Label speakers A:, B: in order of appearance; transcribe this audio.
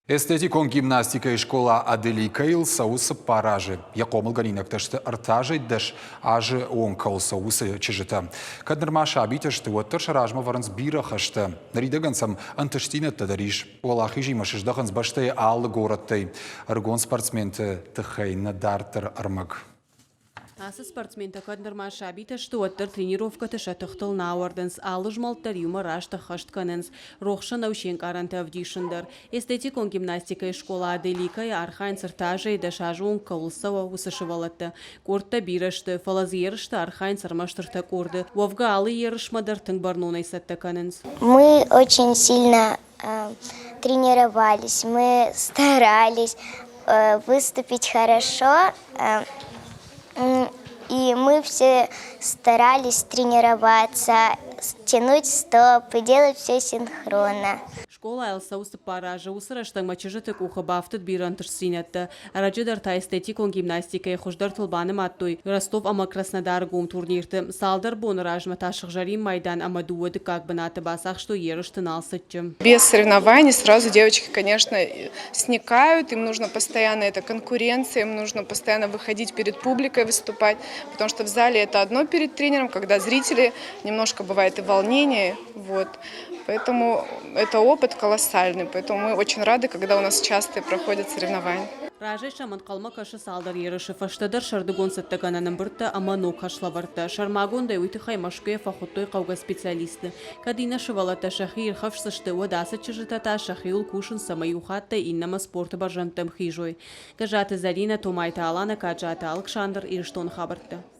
A: Эстетикон гимнастика школа Аделика ил саусы паражи. Якомыл галинак ташты артажи даш ажи онкал саусы чижита. Каднырмаша обиташты уаттыр шаражма варанс бира хашты. Наридагансам анташтина тадариш. Олахи жимашиш даханс баштай аллы гораттай. Аргон спортсменты тыхайна дартыр армаг.
B: Асы спортсмен такаднырма шабита что оттыр тренировка тыша тыхтыл науардынс алыжмалтар юмор ашты хаштканынс рохша наушен каранты авдишындыр. Эстетикон гимнастика школа Аделика архайн сыртажы да шажун каулсава усышывалатты. Куртта бирашты, фалазерышты архайн сармаштырта курды. Вовга алы ерышмадар тыңбарнунай саттаканынс.
C: Мы очень сильно тренировались, мы старались выступить хорошо. И мы все старались тренироваться, тянуть стопы, делать все синхронно.
B: Школа Элсаусы паража усыраштың мачыжыты куха бафтыт бирантыш синетті. Араджыдар та эстетикон гимнастика хуждар тылбаны маттуй. Ростов ама Краснодар гум турнирты. Салдар бон ражма ташық жарим майдан ама дуэды как бы наты басах, что ерыштын алсытчым.
D: Без соревнований сразу девочки, конечно, сникают. Им нужно постоянно, это конкуренция, им нужно постоянно выходить перед публикой, выступать. Потому что в зале это одно перед тренером, когда зрители, немножко бывает и волнение. Вот. Поэтому это опыт колоссальный. Поэтому мы очень рады, когда у нас часто проходят соревнования.
B: Ражай шаман қалма кашы салдар ерыши фаштадар шардыгон саттагананын бірті ама нок хашлаварты. Шармагон да уйты хаймашкуя фахуттой қауға специалисты. Кадина шывалата шахи ирхавшсышты одасы чыжытата шахиул кушын самаюхатта иннама спорты баржантым хижой. Гажаты Зарина Томайта Алана Каджата Алкшандр Ирштон хабарты.